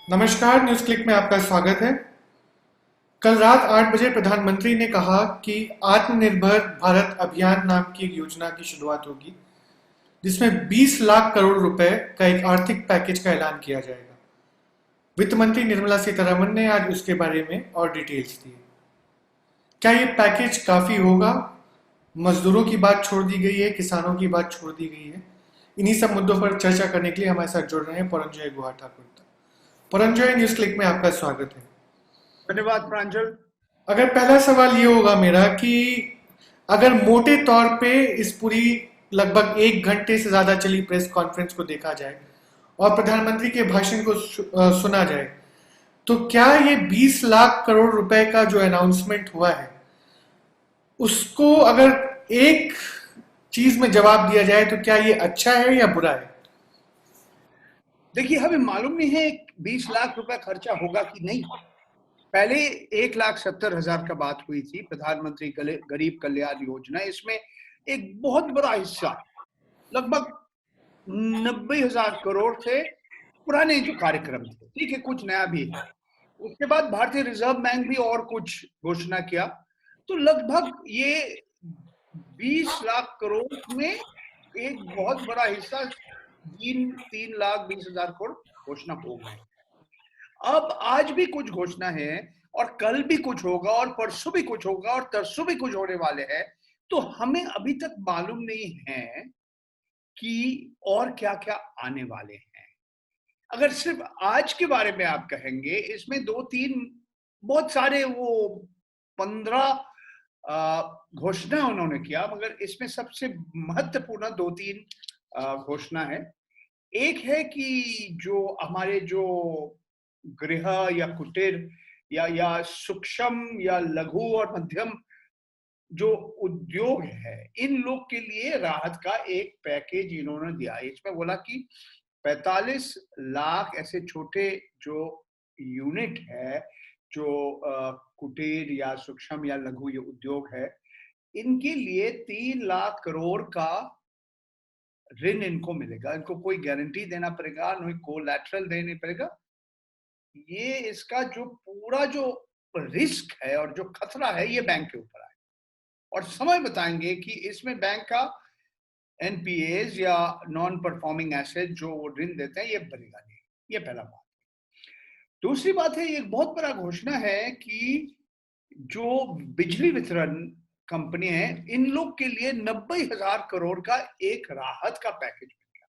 नमस्कार, news click में आपका स्वागत है। कल रात 8 बजे प्रधानमंत्री ने कहा कि आत्मनिर्भर भारत अभियान नाम की एक योजना की शुरुआत होगी, जिसमें 20 लाख करोड़ रुपए का एक आर्थिक पैकेज का ऐलान किया जाएगा। वित्त मंत्री निर्मला सीतारमण ने आज उसके बारे में और डिटेल्स दी। क्या ये पैकेज काफी होगा? मजदूरों की बात छोड़ दी गई है, किसानों की बात छोड़ दी गई है। इन्हीं सब मुद्दों पर चर्चा करने के लिए हमारे साथ जुड़ रहे हैं परंजय गुहा ठाकुर। परंजय, न्यूज क्लिक में आपका स्वागत है। धन्यवाद प्रांजल। अगर पहला सवाल ये होगा मेरा कि अगर मोटे तौर पे इस पूरी लगभग 1 घंटे से ज्यादा चली प्रेस कॉन्फ्रेंस को देखा जाए और प्रधानमंत्री के भाषण को सुना जाए, तो क्या ये 20 लाख करोड़ रुपए का जो अनाउंसमेंट हुआ है, उसको अगर एक चीज में जवाब दिया जाए तो क्या ये अच्छा है या बुरा है? देखिए, हमें मालूम नहीं है 20 लाख रुपए खर्चा होगा कि नहीं। पहले 1,70,000 का बात हुई थी प्रधानमंत्री गरीब कल्याण योजना। इसमें एक बहुत बड़ा हिस्सा, लगभग 90,000 करोड़ थे पुराने जो कार्यक्रम थे। ठीक है, कुछ नया भी है। उसके बाद भारतीय रिजर्व बैंक भी और कुछ घोषणा किया, तो लगभग ये 20 लाख करोड़ में एक बहुत बड़ा हिस्सा, 3,20,000 करोड़ घोषणा हो गए। अब आज भी कुछ घोषणा है और कल भी कुछ होगा और परसों भी कुछ होगा और तरसों भी कुछ होने वाले हैं। तो हमें अभी तक मालूम नहीं है कि और क्या क्या आने वाले हैं। अगर सिर्फ आज के बारे में आप कहेंगे, इसमें 2-3 बहुत सारे वो 15 घोषणा उन्होंने किया, मगर इसमें सबसे महत्वपूर्ण 2-3 घोषणा है। एक है कि जो हमारे जो गृह या कुटीर या सूक्ष्म या लघु और मध्यम जो उद्योग है, इन लोग के लिए राहत का एक पैकेज इन्होंने दिया। इसमें बोला कि 45 लाख ऐसे छोटे जो यूनिट है, जो कुटीर या सूक्ष्म या लघु ये उद्योग है, इनके लिए 3 लाख करोड़ का ऋण इनको मिलेगा। इनको कोई गारंटी देना पड़ेगा, नहीं कोलैटरल देना पड़ेगा। ये इसका जो पूरा जो रिस्क है और जो खतरा है, ये बैंक के ऊपर है। और समय बताएंगे कि इसमें बैंक का एनपीएज या नॉन परफॉर्मिंग एसेट जो ऋण देते हैं, ये भरेगा नहीं। ये पहला बात। दूसरी बात है, एक बहुत बड़ा घोषणा है कि जो बिजली वितरण कंपनी है, इन लोग के लिए 90,000 करोड़ का एक राहत का पैकेज मिल गया।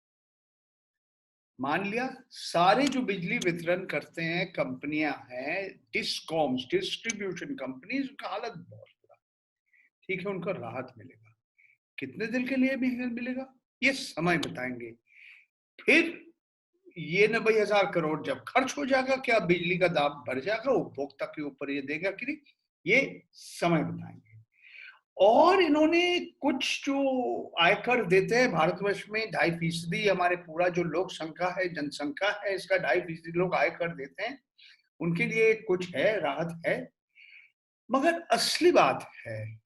मान लिया सारे जो बिजली वितरण करते हैं कंपनियां हैं, डिस्कॉम्स, डिस्ट्रीब्यूशन कंपनीज, उनका हालत बहुत बुरा। ठीक है, उनको राहत मिलेगा। कितने दिन के लिए भी मिलेगा, ये समय बताएंगे। फिर ये 90,000 करोड़ जब खर्च हो जाएगा, क्या बिजली का दाम बढ़ जाएगा, उपभोक्ता के ऊपर ये देगा कि नहीं, ये समय बताएंगे। और इन्होंने कुछ जो आयकर देते हैं भारतवर्ष में, 2.5% हमारे पूरा जो लोक संख्या है, जनसंख्या है, इसका 2.5% लोग आयकर देते हैं। उनके लिए कुछ है, राहत है। मगर असली बात है,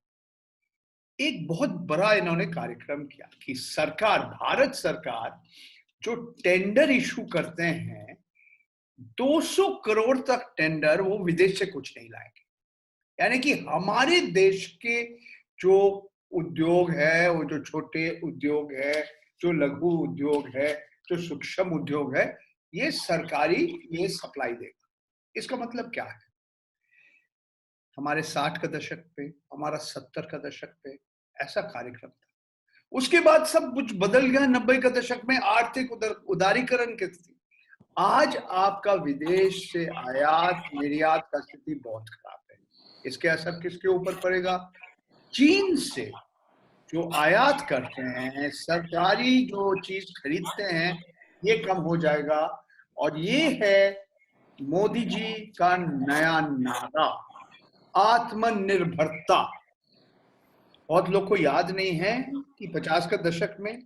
एक बहुत बड़ा इन्होंने कार्यक्रम किया कि सरकार, भारत सरकार जो टेंडर इशू करते हैं, 200 करोड़ तक टेंडर वो विदेश से कुछ नहीं लाएंगे। यानी कि हमारे देश के जो उद्योग है, वो जो छोटे उद्योग है, जो लघु उद्योग है, जो सूक्ष्म उद्योग है, ये सरकारी ये सप्लाई देगा। इसका मतलब क्या है? हमारे 60 का दशक पे, हमारा 70 का दशक पे ऐसा कार्यक्रम था। उसके बाद सब कुछ बदल गया। 90 का दशक में आर्थिक उदारीकरण की स्थिति। आज आपका विदेश से आयात निर्यात का स्थिति बहुत खराब है। इसके असर किसके ऊपर पड़ेगा? चीन से जो आयात करते हैं, सरकारी जो चीज खरीदते हैं, ये कम हो जाएगा। और ये है मोदी जी का नया नारा, आत्मनिर्भरता। बहुत लोग को याद नहीं है कि 50 का दशक में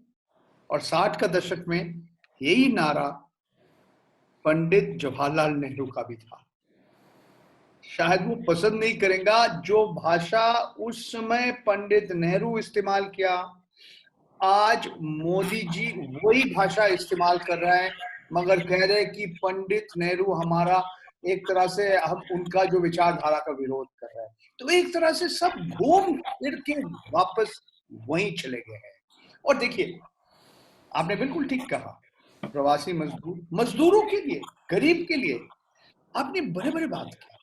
और 60 का दशक में यही नारा पंडित जवाहरलाल नेहरू का भी था। शायद वो पसंद नहीं करेगा, जो भाषा उस समय पंडित नेहरू इस्तेमाल किया, आज मोदी जी वही भाषा इस्तेमाल कर रहे हैं। मगर कह रहे कि पंडित नेहरू हमारा एक तरह से हम उनका जो विचारधारा का विरोध कर रहे हैं। तो एक तरह से सब घूम फिर के वापस वहीं चले गए हैं। और देखिए, आपने बिल्कुल ठीक कहा, प्रवासी मजदूरों के लिए, गरीब के लिए आपने बड़े बड़े बात की।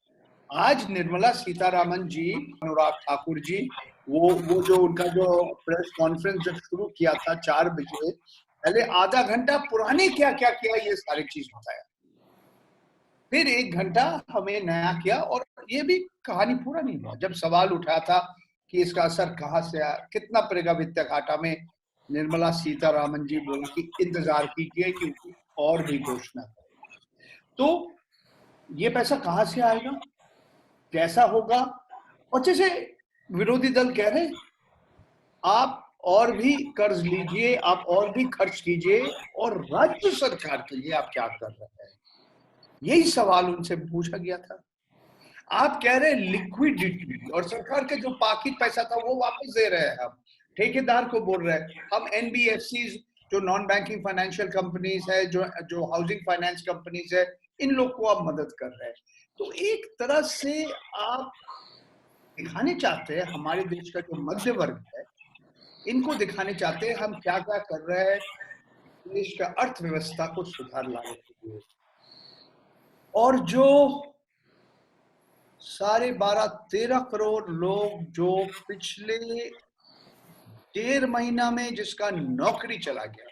आज निर्मला सीतारामन जी, अनुराग ठाकुर जी, वो जो उनका जो प्रेस कॉन्फ्रेंस जब शुरू किया था 4 बजे, पहले आधा घंटा पुराने क्या क्या किया ये सारी चीज बताया, फिर 1 घंटा हमें नया किया। और ये भी कहानी पूरा नहीं हुआ। जब सवाल उठा था कि इसका असर कहाँ से आया, कितना पड़ेगा वित्त घाटा में, निर्मला सीतारामन जी बोले कि इंतजार कीजिए क्योंकि और भी घोषणा करें। तो ये पैसा कहाँ से आएगा, कैसा होगा? और जैसे विरोधी दल कह रहे, आप और भी कर्ज लीजिए, आप और भी खर्च कीजिए, और राज्य सरकार के लिए आप क्या कर रहे हैं, यही सवाल उनसे पूछा गया था। आप कह रहे लिक्विडिटी, और सरकार का जो बाकी पैसा था वो वापस दे रहे हैं। हम ठेकेदार को बोल रहे हैं, हम एनबीएफसी जो नॉन बैंकिंग फाइनेंशियल कंपनीज है, जो हाउसिंग फाइनेंस कंपनीज है, इन लोग को आप मदद कर रहे हैं। तो एक तरह से आप दिखाने चाहते हैं, हमारे देश का जो मध्य वर्ग है, इनको दिखाने चाहते हैं हम क्या क्या कर रहे हैं देश का अर्थव्यवस्था को सुधार लाने के लिए। और जो 12.5-13 करोड़ लोग जो पिछले 1.5 महीना में जिसका नौकरी चला गया,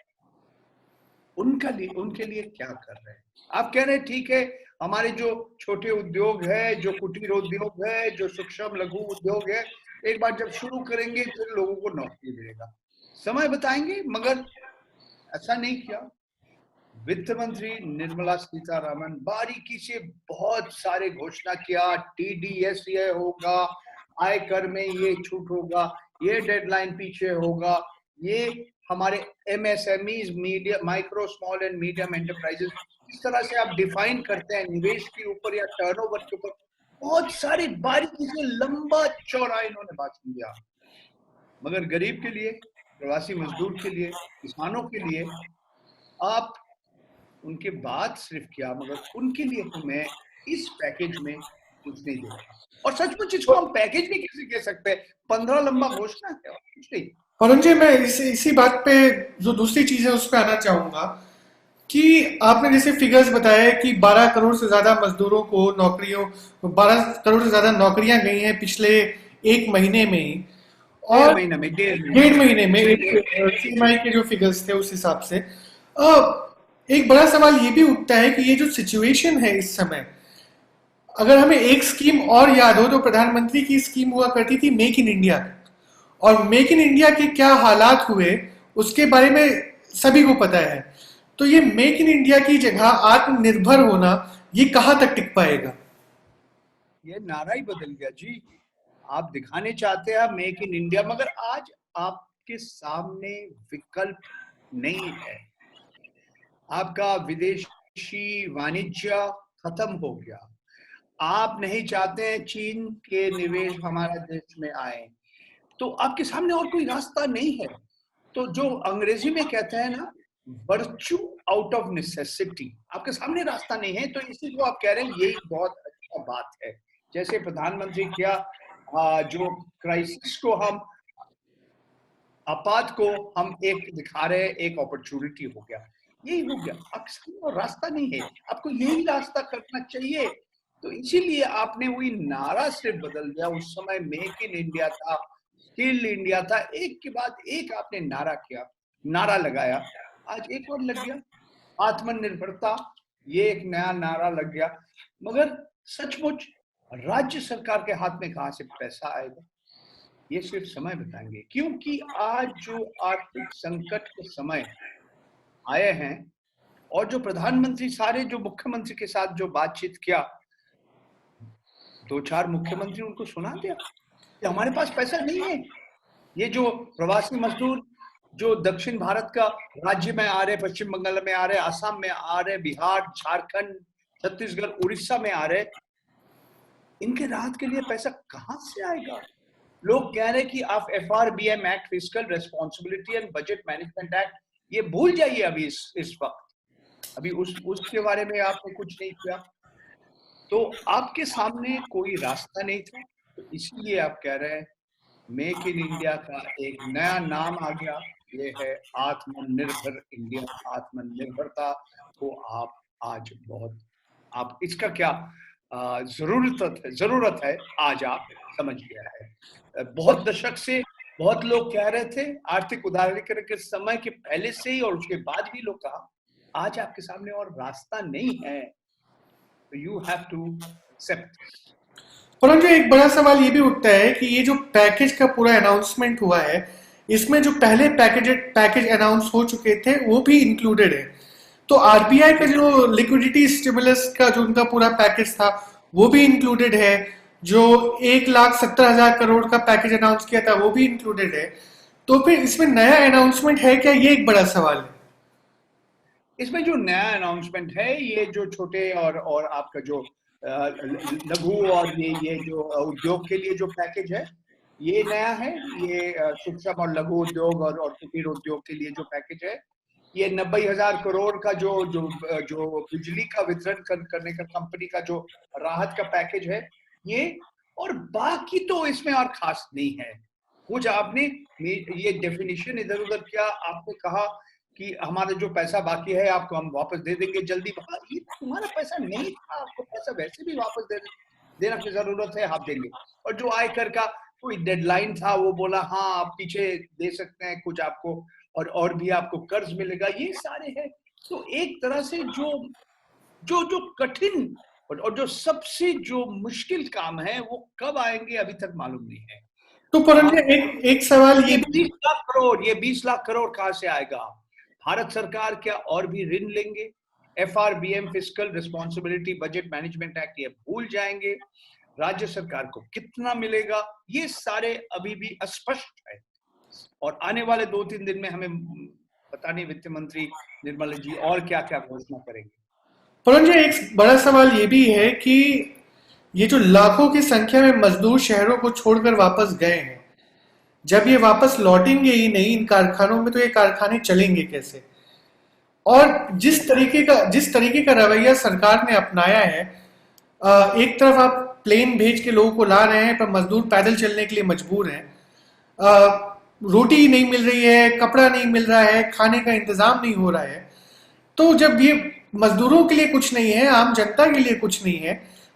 उनके लिए क्या कर रहे हैं? आप कह रहे हैं ठीक है, हमारे जो छोटे उद्योग है, जो कुटीर उद्योग है, जो सूक्ष्म लघु उद्योग है, एक बार जब शुरू करेंगे फिर लोगों को नौकरी मिलेगा, समय बताएंगे। मगर ऐसा नहीं किया। वित्त मंत्री निर्मला सीतारामन बारीकी से बहुत सारे घोषणा किया, टीडीएस ये होगा, आयकर में ये छूट होगा, ये डेडलाइन पीछे होगा, ये हमारे MSMEs, medium, micro small and medium enterprises, इस तरह से आप डिफाइन करते हैं निवेश के ऊपर या टर्नओवर के ऊपर, बहुत सारी बारीकी से लंबा चौड़ा इन्होंने भाषण दिया। मगर गरीब के लिए, प्रवासी मजदूर के लिए, किसानों के लिए आप उनके बात सिर्फ किया, मगर उनके लिए तो मैं इस पैकेज में कुछ नहीं देखा। और सचमुच इसको हम पैकेज भी कैसे कह सकते हैं, 15 लंबा घोषणा है और कुछ नहीं। वरुण जी, मैं इसी बात पे जो दूसरी चीज है उस पर आना चाहूंगा कि आपने जैसे फिगर्स बताए कि 12 करोड़ से ज्यादा मजदूरों को 12 करोड़ से ज्यादा नौकरियां गई हैं पिछले 1 महीने में ही, और 1.5 महीने में सीएमआई के जो फिगर्स थे उस हिसाब से एक बड़ा सवाल ये भी उठता है कि ये जो सिचुएशन है इस समय, अगर हमें एक स्कीम और याद हो तो प्रधानमंत्री की स्कीम हुआ करती थी मेक इन इंडिया, और मेक इन इंडिया के क्या हालात हुए उसके बारे में सभी को पता है। तो ये मेक इन इंडिया की जगह आत्मनिर्भर होना, ये कहां तक टिक पाएगा? ये नारा ही बदल गया जी। आप दिखाने चाहते हैं मेक इन इंडिया, मगर आज आपके सामने विकल्प नहीं है। आपका विदेशी वाणिज्य खत्म हो गया। आप नहीं चाहते हैं चीन के निवेश हमारे देश में आए, तो आपके सामने और कोई रास्ता नहीं है। तो जो अंग्रेजी में कहते हैं ना, वर्च्यू आउट ऑफ नेसेसिटी, आपके सामने रास्ता नहीं है। तो इसी को आप कह रहे हैं, यही बहुत अच्छा बात है। जैसे प्रधानमंत्री क्या, जो क्राइसिस को हम, आपात को हम एक दिखा रहे हैं, एक अपॉर्चुनिटी हो गया, यही हो गया। अक्सर और रास्ता नहीं है, आपको यही रास्ता करना चाहिए। तो इसीलिए आपने वही नारा सिर्फ बदल दिया। उस समय मेक इन इंडिया था, स्किल इंडिया था, एक के बाद एक आपने नारा किया, नारा लगाया। आज एक और लग गया, आत्मनिर्भरता, ये एक नया नारा लग गया। मगर सचमुच राज्य सरकार के हाथ में कहां से पैसा आएगा, ये सिर्फ समय बताएंगे। क्योंकि आज जो आर्थिक संकट के समय आए हैं, और जो प्रधानमंत्री सारे जो मुख्यमंत्री के साथ जो बातचीत किया, 2-4 मुख्यमंत्री उनको सुना दिया कि हमारे पास पैसा नहीं है। ये जो प्रवासी मजदूर जो दक्षिण भारत का राज्य में आ रहे, पश्चिम बंगाल में आ रहे, आसाम में आ रहे, बिहार, झारखंड, छत्तीसगढ़, उड़ीसा में आ रहे, इनके राहत के लिए पैसा कहां से आएगा? लोग कह रहे कि आप FRBM act, physical responsibility and budget management act, ये भूल जाइए अभी इस वक्त। अभी उसके बारे में आपने कुछ नहीं किया, तो आपके सामने कोई रास्ता नहीं था, तो इसीलिए आप कह रहे हैं मेक इन इंडिया का एक नया नाम आ गया, ये है आत्मनिर्भर इंडिया, आत्मनिर्भरता को आप आज बहुत, आप इसका क्या जरूरत है आज आप समझ गया है। बहुत दशक से बहुत लोग कह रहे थे, आर्थिक उदारीकरण के समय के पहले से ही और उसके बाद भी लोग कहा, आज आपके सामने और रास्ता नहीं है, तो यू हैव टू एक्सेप्ट। परंतु एक बड़ा सवाल ये भी उठता है कि ये जो पैकेज का पूरा अनाउंसमेंट हुआ है, इसमें जो पहले पैकेज अनाउंस हो चुके थे वो भी इंक्लूडेड है। तो आरबीआई का जो लिक्विडिटी स्टिमुलस का जो उनका पूरा पैकेज था वो भी इंक्लूडेड है। जो 1,70,000 करोड़ का पैकेज अनाउंस किया था वो भी इंक्लूडेड है। तो फिर इसमें नया अनाउंसमेंट है क्या, ये एक बड़ा सवाल है। इसमें जो नया अनाउंसमेंट है, ये जो छोटे और आपका जो लघु और ये जो उद्योग के लिए जो पैकेज है, ये नया है। ये सूक्ष्म और लघु उद्योग और कुटीर उद्योग के लिए जो पैकेज है, ये 90,000 करोड़ का जो जो जो बिजली का वितरण करने का कंपनी का जो राहत का पैकेज है ये, और बाकी तो इसमें और खास नहीं है कुछ। आपने ये डेफिनेशन इधर उधर किया, आपने कहा कि हमारा जो पैसा बाकी है आपको हम वापस दे देंगे जल्दी। ये तुम्हारा पैसा नहीं था, आपको पैसा वैसे भी वापस देना की जरूरत है, आप देंगे। और जो आयकर का कोई डेडलाइन था वो बोला हाँ आप पीछे दे सकते हैं कुछ आपको, और भी आपको कर्ज मिलेगा, ये सारे हैं। तो एक तरह से जो जो जो कठिन और जो सबसे जो मुश्किल काम है वो कब आएंगे अभी तक मालूम नहीं है। तो परंतु एक सवाल ये ये 20 लाख करोड़ कहां से आएगा? भारत सरकार क्या और भी ऋण लेंगे? FRBM fiscal responsibility budget management act ये भूल जाएंगे? राज्य सरकार को कितना मिलेगा? ये सारे अभी भी अस्पष्ट है, और आने वाले 2-3 दिन में हमें पता नहीं वित्त मंत्री निर्मला जी और क्या क्या घोषणा करेंगे। परंतु एक बड़ा सवाल ये भी है कि ये जो लाखों की संख्या में मजदूर शहरों को छोड़कर वापस गए हैं, जब ये वापस लौटेंगे ही नहीं इन कारखानों में, तो ये कारखाने चलेंगे कैसे? और जिस तरीके का रवैया सरकार ने अपनाया है, एक तरफ आप प्लेन भेज के लोगों को ला रहे हैं पर मजदूर पैदल चलने के लिए मजबूर हैं। रोटी नहीं मिल रही है, कपड़ा नहीं मिल रहा है, खाने का इंतजाम नहीं हो रहा है। तो जब ये मजदूरों के लिए कुछ नहीं है, आम जनता के लिए कुछ नहीं है,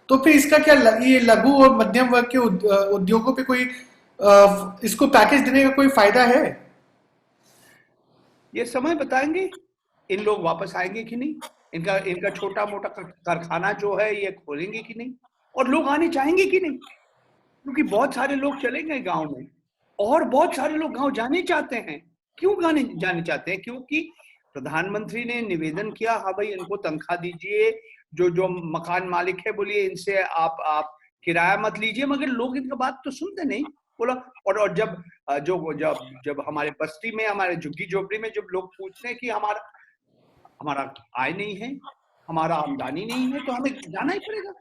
तो फिर इसका क्या ये लघु और मध्यम वर्ग के उद्योगों पे कोई इसको पैकेज देने का कोई फायदा है? ये समय बताएंगे इन लोग वापस आएंगे कि नहीं, इनका छोटा मोटा कारखाना जो है ये खोलेंगे कि नहीं, और लोग आने चाहेंगे कि नहीं। क्योंकि बहुत सारे लोग चले गए गांव में, और बहुत सारे लोग गांव जाने चाहते हैं। क्यों जाने चाहते हैं? क्योंकि प्रधानमंत्री ने निवेदन किया, हाँ भाई इनको तनख्वाह दीजिए, जो जो मकान मालिक है बोलिए इनसे आप किराया मत लीजिए, मगर लोग इनका बात तो सुनते नहीं। बोला, और जब जब हमारे बस्ती में, हमारे झुग्गी झोपड़ी में जब लोग पूछते हैं कि हमारा आय नहीं है, हमारा आमदनी नहीं है, तो हमें जाना ही पड़ेगा,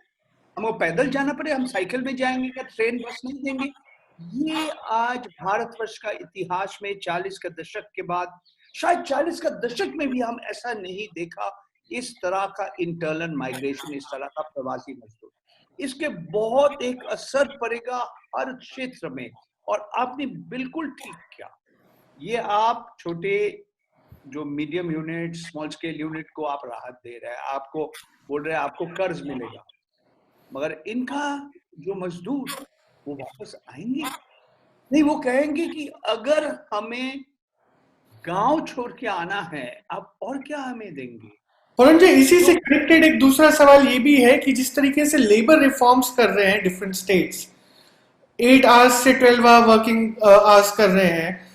हमको पैदल जाना पड़ेगा, हम साइकिल में जाएंगे क्या, ट्रेन बस नहीं देंगे। ये आज भारतवर्ष का इतिहास में 40 का दशक के बाद, शायद 40 का दशक में भी हम ऐसा नहीं देखा, इस तरह का इंटरनल माइग्रेशन, इस तरह का प्रवासी मजदूर। इसके बहुत एक असर पड़ेगा हर क्षेत्र में। और आपने बिल्कुल ठीक किया, ये आप छोटे जो medium unit, small scale unit को आप राहत दे रहे हैं, आपको बोल रहे हैं आपको कर्ज मिलेगा, मगर इनका जो मजदूर वो वापस आएंगे नहीं। वो कहेंगे कि अगर हमें गांव छोड़ के आना है, आप और क्या हमें देंगे? परंतु इसी से कनेक्टेड एक दूसरा सवाल ये भी है कि जिस तरीके से लेबर रिफॉर्म्स कर रहे हैं डिफरेंट स्टेट्स, 8 आवर्स से 12 आवर वर्किंग आवर्स कर रहे हैं,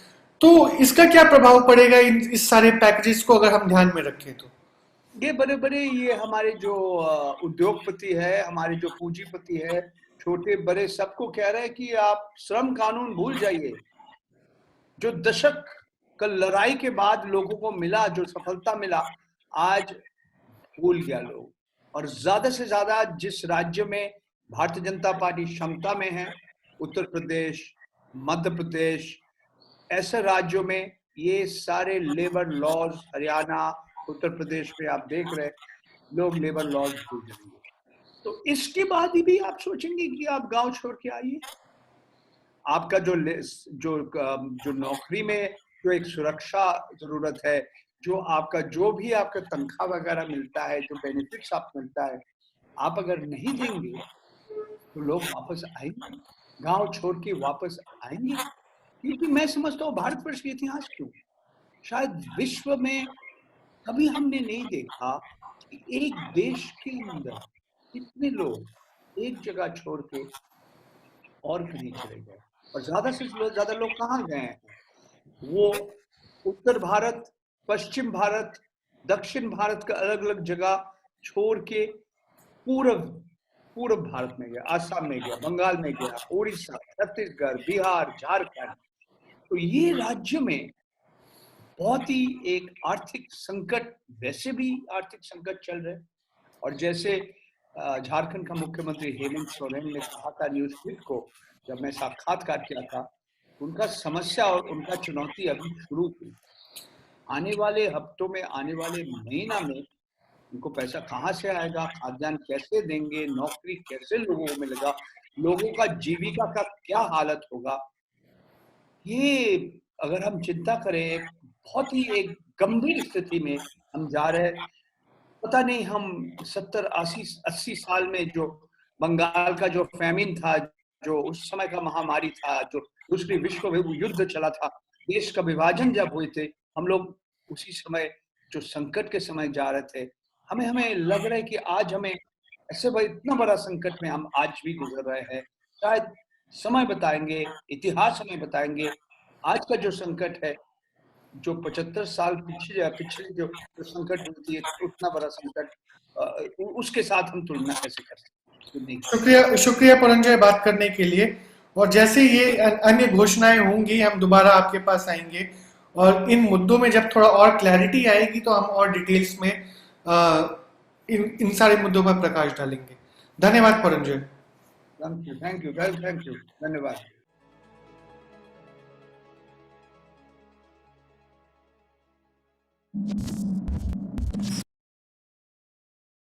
तो इसका क्या प्रभाव पड़ेगा इस सारे पैकेजेस को अगर हम ध्यान में रखें तो? ये बड़े बड़े, ये हमारे जो उद्योगपति है, हमारे जो पूंजीपति है, छोटे बड़े, सबको कह रहे हैं कि आप श्रम कानून भूल जाइए। जो दशक का लड़ाई के बाद लोगों को मिला, जो सफलता मिला, आज भूल गया लोग। और ज्यादा से ज्यादा जिस राज्य में भारतीय जनता पार्टी क्षमता में है, उत्तर प्रदेश, मध्य प्रदेश, ऐसे राज्यों में ये सारे लेबर लॉज, हरियाणा, उत्तर प्रदेश में आप देख रहे हैं, लोग लेबर लॉज भूल जाएंगे। तो इसके बाद ही भी आप सोचेंगे कि आप गांव छोड़ के आइए। आपका जो नौकरी में जो एक सुरक्षा जरूरत है, जो आपका जो भी आपका तनख्वाह वगैरह मिलता है, जो बेनिफिट्स आप मिलता है, आप अगर नहीं देंगे तो लोग वापस आएंगे, गांव छोड़ के वापस आएंगे। क्योंकि मैं समझता हूँ भारतवर्ष के इतिहास क्यों, शायद विश्व में कभी हमने नहीं देखा कि एक देश के अंदर इतने लोग एक जगह छोड़ के और कहीं चले गए। और ज्यादा से ज्यादा लोग कहाँ गए हैं? वो उत्तर भारत, पश्चिम भारत, दक्षिण भारत का अलग अलग जगह छोड़ के पूर्व पूर्व भारत में गया, आसाम में गया, बंगाल में गया, उड़ीसा, छत्तीसगढ़, बिहार, झारखंड। तो ये राज्य में बहुत ही एक आर्थिक संकट, वैसे भी आर्थिक संकट चल रहे। और जैसे झारखंड का मुख्यमंत्री हेमंत सोरेन ने कहा था न्यूज क्लिप को, जब मैं साक्षात्कार किया था, उनका समस्या और उनका चुनौती अभी शुरू हुई। आने वाले हफ्तों में, आने वाले महीना में उनको पैसा कहाँ से आएगा, खाद्यान्न कैसे देंगे, नौकरी कैसे लोगों को मिलेगा, लोगों का जीविका का क्या हालत होगा, ये अगर हम चिंता करें, बहुत ही एक गंभीर स्थिति में हम जा रहे हैं। पता नहीं हम 70-80 साल में जो बंगाल का जो फैमिन था, जो उस समय का महामारी था, जो दूसरी विश्व युद्ध चला था, देश का विभाजन जब हुए थे, हम लोग उसी समय जो संकट के समय जा रहे थे। हमें लग रहा है कि आज हमें ऐसे भाई इतना बड़ा संकट में हम आज भी गुजर रहे हैं। शायद समय बताएंगे, इतिहास हमें बताएंगे, आज का जो संकट है, जो 75 साल पिछले जो संकट होती है, उतना बड़ा संकट, उसके साथ हम तुलना कैसे कर सकते हैं? शुक्रिया शुक्रिया पुरंजय बात करने के लिए। और जैसे ये अन्य घोषणाएं होंगी, हम दोबारा आपके पास आएंगे और इन मुद्दों में जब थोड़ा और क्लैरिटी आएगी तो हम और डिटेल्स में इन सारे मुद्दों पर प्रकाश डालेंगे। धन्यवाद पुरंजय। थैंक यू, धन्यवाद।